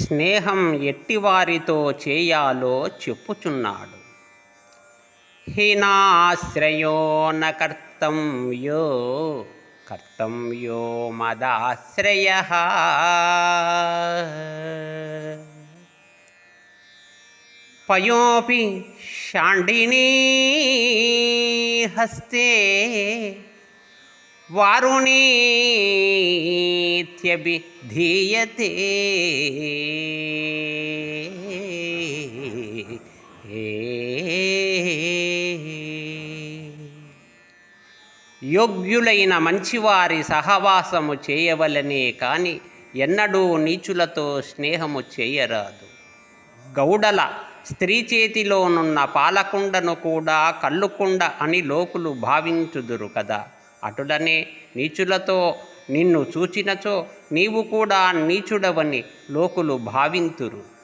స్నేహం ఎట్టివారితో చేయాలో చెప్పుచున్నాడు. హీనాశ్రయో న కర్తవ్యో కర్తవ్యో మదాశ్రయః. పయోపి షాండినీ హస్తే వారుణీత్యభిధీయతే. యోగ్యులైన మంచివారి సహవాసము చేయవలనే కాని ఎన్నడూ నీచులతో స్నేహము చేయరాదు. గౌడల స్త్రీ చేతిలోనున్న పాలకుండను కూడా కల్లుకుండ అని లోకులు భావించుదురు కదా. అటులనే నీచులతో నిన్ను చూచినచో నీవు కూడా నీచుడవని లోకులు భావింతురు.